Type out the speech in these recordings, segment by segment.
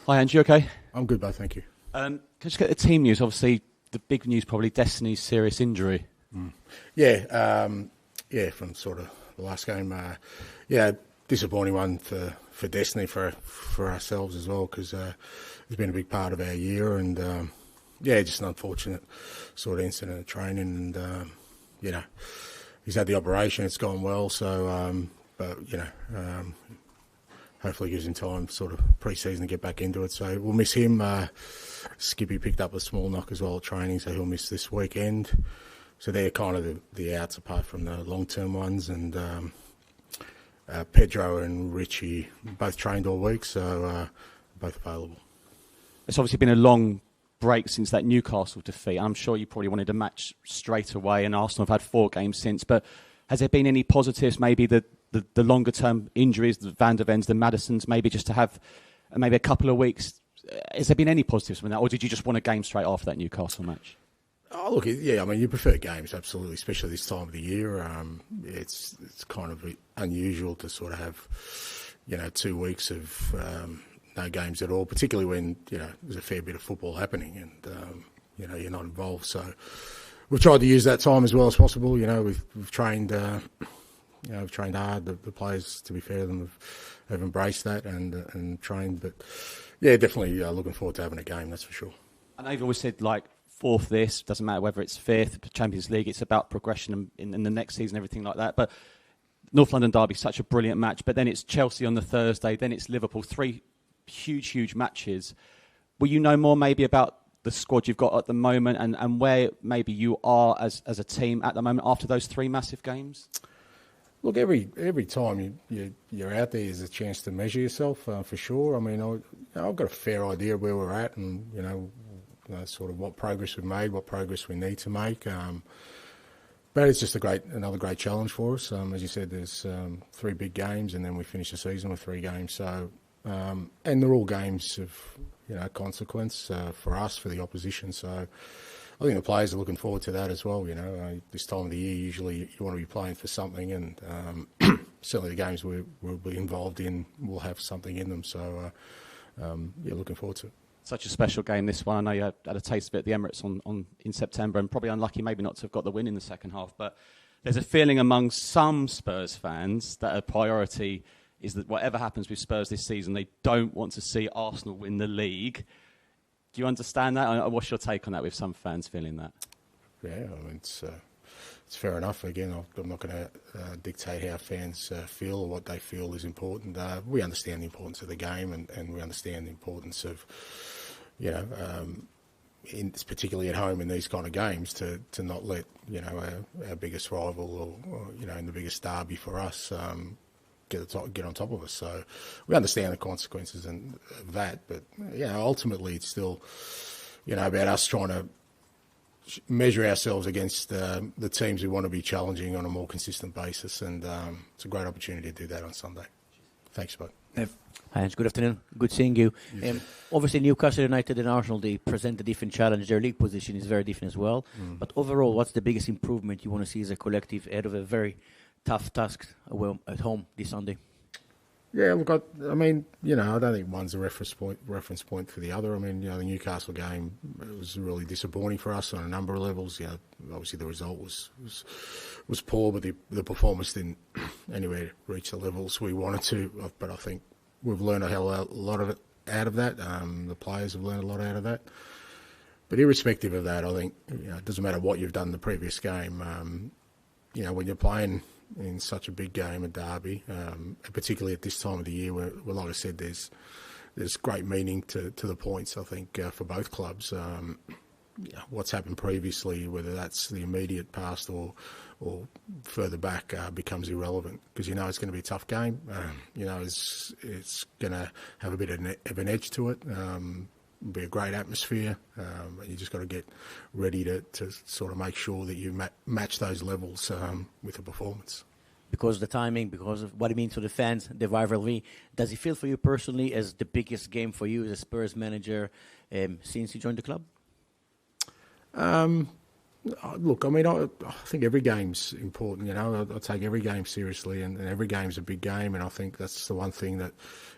Hi, Ange, you okay? I'm good, mate, thank you. Can I just get the team news? Obviously, the big news probably Destiny's serious injury. Yeah, from sort of the last game. Disappointing one for Destiny, for ourselves as well, because it's been a big part of our year, and just an unfortunate sort of incident at training, and he's had the operation, it's gone well, so hopefully gives him time, sort of pre-season, to get back into it. So we'll miss him. Skippy picked up a small knock as well at training, so he'll miss this weekend. So they're kind of the outs, apart from the long-term ones. And Pedro and Richie both trained all week, so both available. It's obviously been a long break since that Newcastle defeat. I'm sure you probably wanted a match straight away, and Arsenal have had 4 games since. But has there been any positives, maybe the longer-term injuries, the Van der Vens, the Madisons, maybe just to have maybe a couple of weeks? Has there been any positives from that, or did you just want a game straight after that Newcastle match? Oh, look, yeah, I mean, you prefer games, absolutely, especially this time of the year. It's kind of unusual to sort of have, 2 weeks of no games at all, particularly when, there's a fair bit of football happening and, you're not involved. So we've tried to use that time as well as possible. We've trained, we've trained hard. The players, to be fair to them, have embraced that and trained. But, yeah, definitely looking forward to having a game, that's for sure. I know you've always said, fourth this, doesn't matter whether it's fifth, Champions League, it's about progression in the next season, everything like that. But North London Derby, such a brilliant match. But then it's Chelsea on the Thursday, then it's Liverpool, 3 huge matches. Will you know more maybe about the squad you've got at the moment and where maybe you are as a team at the moment after those 3 massive games? Look, every time you're out there is a chance to measure yourself, for sure. I mean, I've got a fair idea of where we're at and, sort of what progress we've made, what progress we need to make. But it's just another great challenge for us. As you said, there's 3 big games, and then we finish the season with 3 games. So, and they're all games of consequence for us, for the opposition. So, I think the players are looking forward to that as well. This time of the year, usually you want to be playing for something, and certainly the games we'll be involved in will have something in them. So, looking forward to it. Such a special game, this one. I know you had a taste of it at the Emirates in September, and probably unlucky maybe not to have got the win in the second half. But there's a feeling among some Spurs fans that a priority is that whatever happens with Spurs this season, they don't want to see Arsenal win the league. Do you understand that? What's your take on that, with some fans feeling that? Yeah, I mean, it's fair enough. Again, I'm not going to dictate how fans feel or what they feel is important. We understand the importance of the game, and we understand the importance of, particularly at home in these kind of games, to not let our biggest rival or in the biggest derby for us get on top of us. So we understand the consequences of that, but ultimately it's still about us trying to measure ourselves against the teams we want to be challenging on a more consistent basis, and it's a great opportunity to do that on Sunday. Thanks, bud. Hi, Ange. Good afternoon. Good seeing you. Obviously, Newcastle United and Arsenal, they present a different challenge. Their league position is very different as well. But overall, what's the biggest improvement you want to see as a collective ahead of a very tough task at home this Sunday? Yeah, look, I mean, I don't think one's a reference point for the other. I mean, the Newcastle game, it was really disappointing for us on a number of levels. Obviously the result was poor, but the performance didn't anywhere reach the levels we wanted to. But I think we've learned a lot of it out of that. The players have learned a lot out of that. But irrespective of that, I think it doesn't matter what you've done in the previous game. When you're playing in such a big game, a derby, particularly at this time of the year, where like I said, there's great meaning to the points. I think for both clubs, what's happened previously, whether that's the immediate past or further back, becomes irrelevant, because it's going to be a tough game. It's going to have a bit of an edge to it. Be a great atmosphere, and you just got to get ready to sort of make sure that you match those levels with a performance. Because of the timing, because of what it means to the fans, the rivalry, does it feel for you personally as the biggest game for you as a Spurs manager since you joined the club? Look, I mean, I think every game's important. I take every game seriously, and every game's a big game. And I think that's the one thing that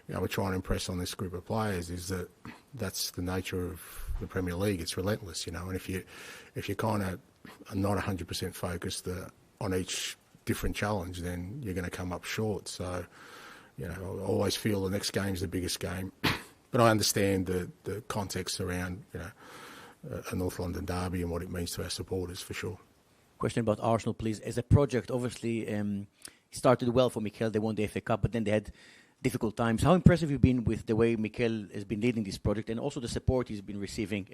we're trying to impress on this group of players, is that that's the nature of the Premier League. It's relentless, you know. And if you kind of are not 100% focused on each different challenge, then you're going to come up short. So, you know, I always feel the next game's the biggest game. But I understand the context around, you know, a North London derby and what it means to our supporters, for sure. Question about Arsenal, please. As a project, obviously, started well for Mikel. They won the FA Cup, but then they had difficult times. How impressive have you been with the way Mikel has been leading this project and also the support he's been receiving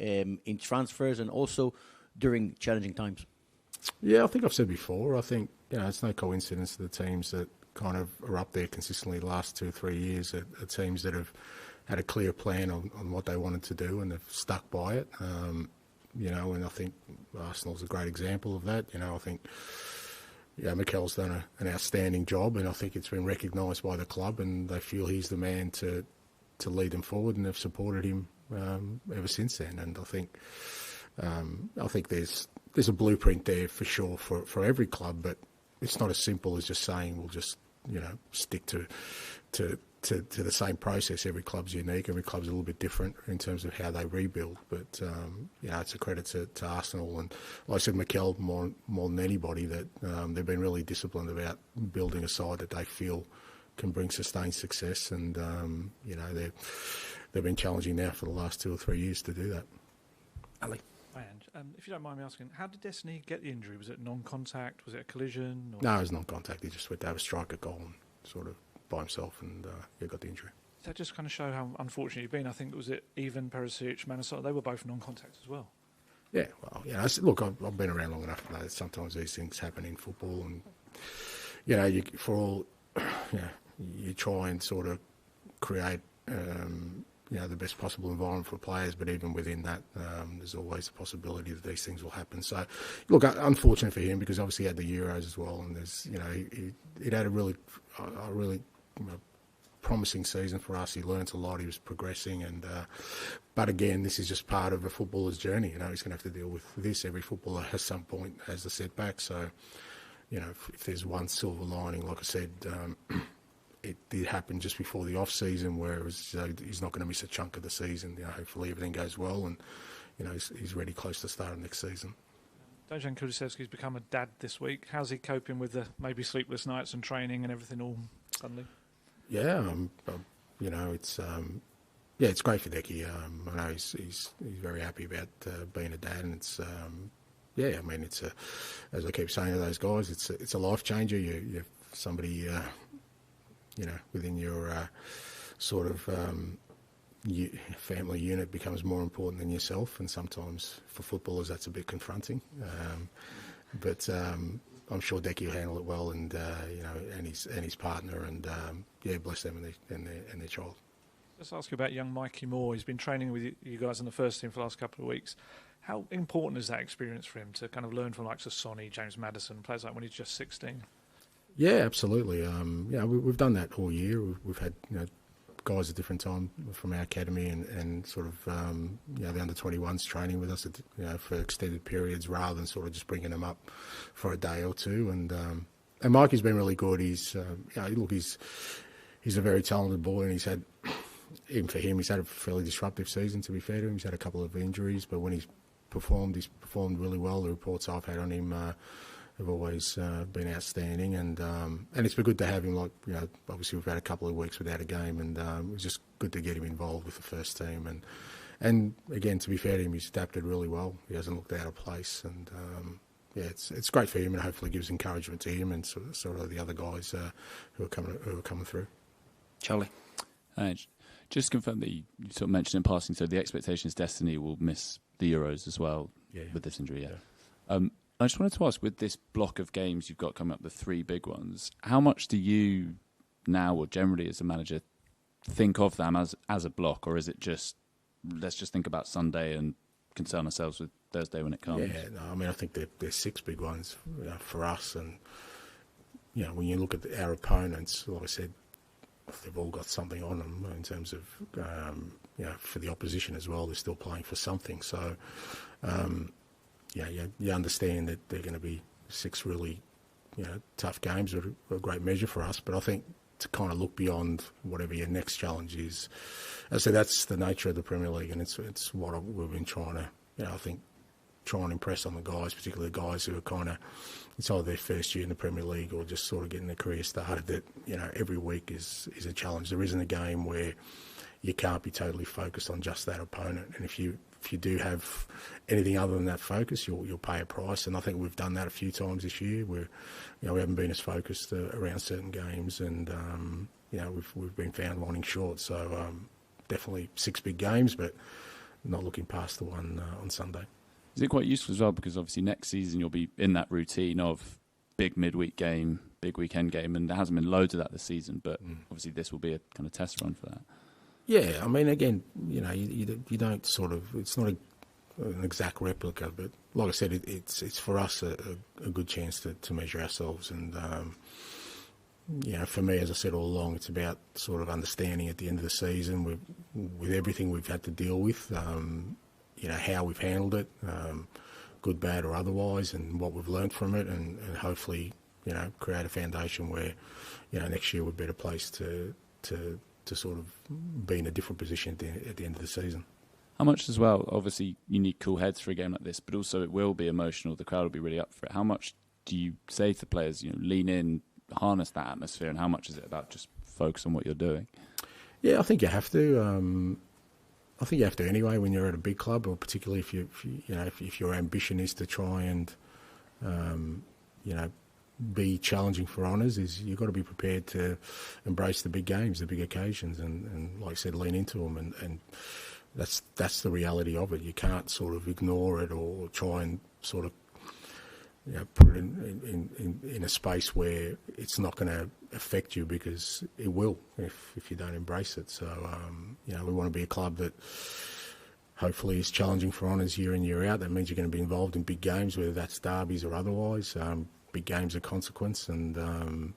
in transfers and also during challenging times? Yeah, I think I've said before, I think, you know, it's no coincidence that the teams that kind of are up there consistently the last 2 or 3 years are teams that have had a clear plan on what they wanted to do and they've stuck by it. You know, and I think Arsenal's a great example of that. You know, I think Mikel's done an outstanding job, and I think it's been recognised by the club, and they feel he's the man to lead them forward, and they've supported him ever since then. And I think there's a blueprint there for sure for every club, but it's not as simple as just saying we'll just, you know, stick to the same process. Every club's unique. Every club's a little bit different in terms of how they rebuild. But you know, it's a credit to Arsenal and, like I said, Mikel more than anybody, that they've been really disciplined about building a side that they feel can bring sustained success. And you know, they've been challenging now for the last 2 or 3 years to do that. Ali. Hi, Ange. If you don't mind me asking, how did Destiny get the injury? Was it non-contact? Was it a collision? Or? No, it was non-contact. He just went to have a striker goal and sort of by himself, and he got the injury. Does that just kind of show how unfortunate you've been? I think, was it even Perisic, Manasol? They were both non-contact as well. Yeah, well, you know, look, I've been around long enough to know that sometimes these things happen in football, and you know, you try and sort of create you know, the best possible environment for players, but even within that, there's always the possibility that these things will happen. So, look, unfortunate for him, because obviously he had the Euros as well, and there's, you know, he had a really promising season for us. He learnt a lot. He was progressing, and but again, this is just part of a footballer's journey. You know, he's going to have to deal with this. Every footballer at some point has a setback. So, you know, if there's one silver lining, like I said, it did happen just before the off season, where it was, he's not going to miss a chunk of the season. You know, hopefully everything goes well, and you know, he's really close to starting next season. Dejan Kulusevski's become a dad this week. How's he coping with the maybe sleepless nights and training and everything all suddenly? Yeah, you know, it's great for Decky. I know he's very happy about being a dad, and it's yeah, I mean, it's as I keep saying to those guys, it's a life changer. You have somebody you know, within your sort of family unit becomes more important than yourself, and sometimes for footballers that's a bit confronting. But I'm sure Decky will handle it well, and you know, and his partner, and yeah, bless them and their child. Let's ask you about young Mikey Moore. He's been training with you guys in the first team for the last couple of weeks. How important is that experience for him to kind of learn from likes of Sonny, James Maddison, players like when he's just 16? Yeah, absolutely. Yeah, we've done that all year. We've had, you know, guys at different time from our academy and sort of you know, the under-21s training with us, you know, for extended periods, rather than sort of just bringing them up for a day or two. And Mikey's been really good. He's you know, look, he's a very talented boy, and he's had, even for him, he's had a fairly disruptive season, to be fair to him. He's had a couple of injuries, but when he's performed really well. The reports I've had on him have always been outstanding, and it's been good to have him. Like, you know, obviously we've had a couple of weeks without a game, and it was just good to get him involved with the first team. And again, to be fair to him, he's adapted really well. He hasn't looked out of place, and yeah, it's great for him, and hopefully gives encouragement to him and sort of the other guys who are coming through. Charlie, just confirm that you sort of mentioned in passing. So the expectation is Destiny will miss the Euros as well with this injury. Yeah. I just wanted to ask, with this block of games you've got coming up, the 3 big ones, how much do you now, or generally as a manager, think of them as a block, or is it just, let's just think about Sunday and concern ourselves with Thursday when it comes? Yeah, no, I mean, I think there's 6 big ones, you know, for us, and you know, when you look at our opponents, like I said, they've all got something on them in terms of, you know, for the opposition as well, they're still playing for something. So, yeah, you understand that they're going to be 6 really, you know, tough games, are a great measure for us. But I think kind of look beyond whatever your next challenge is. So that's the nature of the Premier League, and it's what we've been trying to, I think, try and impress on the guys, particularly the guys who are kind of, it's either their first year in the Premier League or just sort of getting their career started, that, every week is a challenge. There isn't a game where you can't be totally focused on just that opponent. And if you do have anything other than that focus, you'll pay a price. And I think we've done that a few times this year where, we haven't been as focused around certain games, and, we've been found wanting short. So definitely 6 big games, but not looking past the one on Sunday. Is it quite useful as well, because obviously next season you'll be in that routine of big midweek game, big weekend game, and there hasn't been loads of that this season, but obviously this will be a kind of test run for that. Yeah, I mean, again, you don't sort of, it's not an exact replica, but like I said, it's for us a good chance to measure ourselves. And, for me, as I said all along, it's about sort of understanding at the end of the season with everything we've had to deal with, how we've handled it, good, bad or otherwise, and what we've learned from it, and hopefully, create a foundation where, next year we're better placed to sort of be in a different position at the end of the season. How much as well, obviously you need cool heads for a game like this, but also it will be emotional, the crowd will be really up for it. How much do you say to players, lean in, harness that atmosphere, and how much is it about just focus on what you're doing? Yeah, I think you have to. I think you have to anyway when you're at a big club, or particularly if your ambition is to try and be challenging for honours, is you've got to be prepared to embrace the big games, the big occasions, and like I said, lean into them, and that's the reality of it. You can't sort of ignore it or try and sort of put it in a space where it's not going to affect you, because it will if you don't embrace it. So we want to be a club that hopefully is challenging for honours year in, year out. That means you're going to be involved in big games, whether that's derbies or otherwise. Big games of consequence, and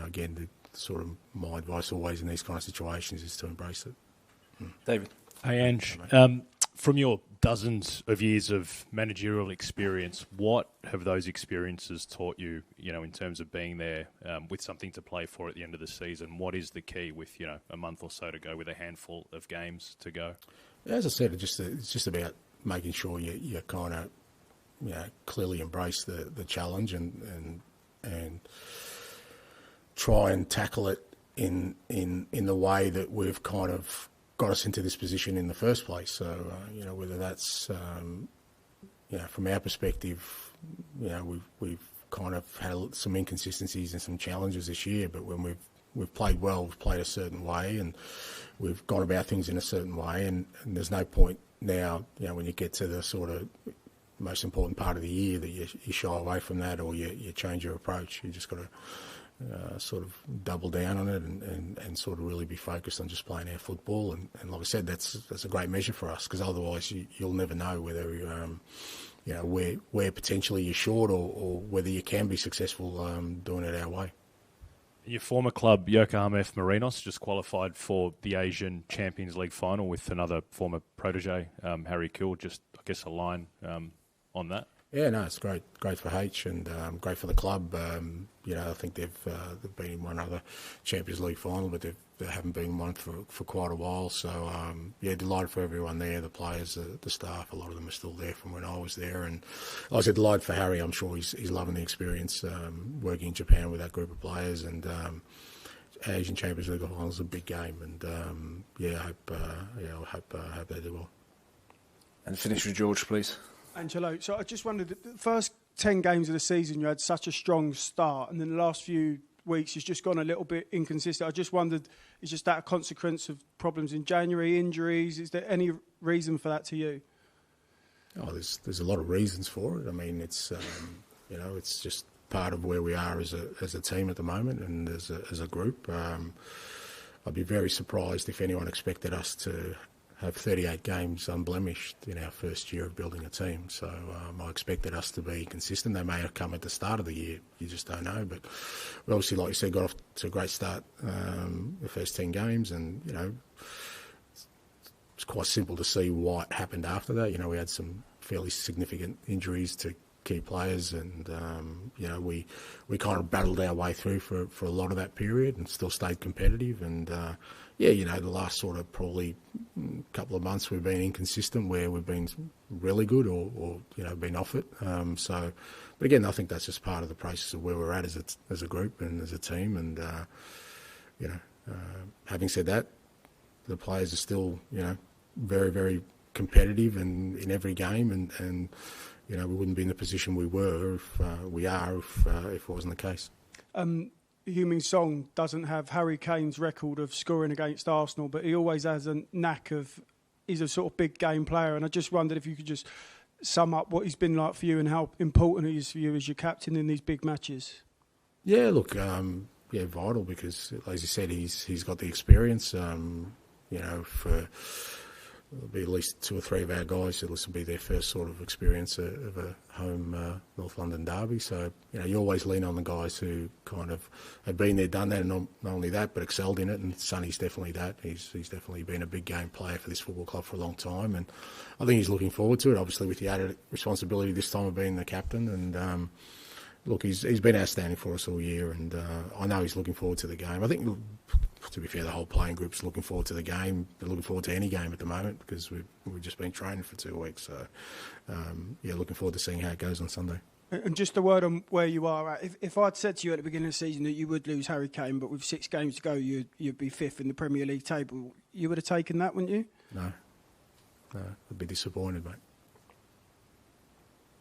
again, sort of my advice always in these kind of situations is to embrace it. David. Hey, Ange. From your dozens of years of managerial experience, what have those experiences taught you, in terms of being there with something to play for at the end of the season? What is the key with, a month or so to go, with a handful of games to go? As I said, it's just about making sure you kind of, clearly embrace the challenge and try and tackle it in the way that we've kind of got us into this position in the first place. So, whether that's, from our perspective, we've kind of had some inconsistencies and some challenges this year, but when we've played well, we've played a certain way, and we've gone about things in a certain way, and there's no point now, when you get to the sort of most important part of the year, that you shy away from that, or you change your approach. You just got to sort of double down on it and sort of really be focused on just playing our football. And like I said, that's a great measure for us, because otherwise you'll never know whether where potentially you're short, or whether you can be successful doing it our way. Your former club, Yokohama F. Marinos, just qualified for the Asian Champions League final with another former protege, Harry Kill. Just, I guess, a line on that. Yeah, no, it's great for H, and great for the club. I think they've been in one other Champions League final, but they haven't been in one for quite a while. So delighted for everyone there, the players, the staff. A lot of them are still there from when I was there, and I was delighted for Harry. I'm sure he's loving the experience working in Japan with that group of players, and Asian Champions League final is a big game, and I hope they do well. And finish with George, please. Angelo, so I just wondered, the first 10 games of the season you had such a strong start, and then the last few weeks it's just gone a little bit inconsistent. I just wondered, is just that a consequence of problems in January, injuries? Is there any reason for that to you? Oh, there's a lot of reasons for it. I mean, it's it's just part of where we are as a team at the moment, and as a group. I'd be very surprised if anyone expected us to have 38 games unblemished in our first year of building a team. So I expected us to be consistent. They may have come at the start of the year. You just don't know. But we obviously, like you said, got off to a great start the first 10 games. And, it's quite simple to see what happened after that. We had some fairly significant injuries to key players, and we kind of battled our way through for a lot of that period and still stayed competitive. And the last sort of probably couple of months we've been inconsistent, where we've been really good or been off it. But again, I think that's just part of the process of where we're at as a group and as a team. And having said that, the players are still very, very competitive and in every game, and we wouldn't be in the position we were if it wasn't the case. Heung-min Son doesn't have Harry Kane's record of scoring against Arsenal, but he always has a knack of, he's a sort of big game player, and I just wondered if you could just sum up what he's been like for you and how important he is for you as your captain in these big matches. Yeah, look, vital, because as you said, he's got the experience. There'll be at least 2 or 3 of our guys who this will be their first sort of experience of a home North London derby. So, you always lean on the guys who kind of have been there, done that, and not only that, but excelled in it. And Sonny's definitely that. He's definitely been a big game player for this football club for a long time. And I think he's looking forward to it, obviously with the added responsibility this time of being the captain. And look, he's been outstanding for us all year, and I know he's looking forward to the game. I think, to be fair, the whole playing group's looking forward to the game. They're looking forward to any game at the moment because we've just been training for 2 weeks. So, looking forward to seeing how it goes on Sunday. And just a word on where you are at. If I'd said to you at the beginning of the season that you would lose Harry Kane, but with 6 games to go, you'd be 5th in the Premier League table, you would have taken that, wouldn't you? No, I'd be disappointed, mate.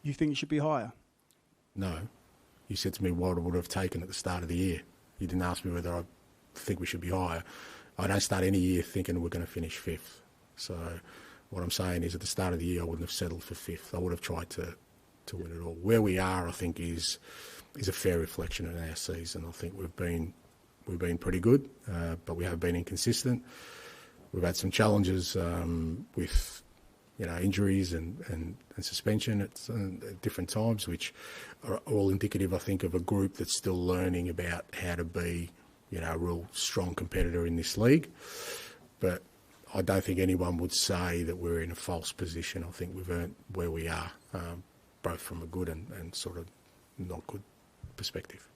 You think you should be higher? No. You said to me what I would have taken at the start of the year. You didn't ask me whether I think we should be higher. I don't start any year thinking we're going to finish 5th. So what I'm saying is at the start of the year I wouldn't have settled for 5th. I would have tried to win it all. Where we are, I think, is a fair reflection of our season. I think we've been pretty good, but we have been inconsistent. We've had some challenges with injuries and suspension at different times, which are all indicative, I think, of a group that's still learning about how to be, a real strong competitor in this league. But I don't think anyone would say that we're in a false position. I think we've earned where we are, both from a good and sort of not good perspective.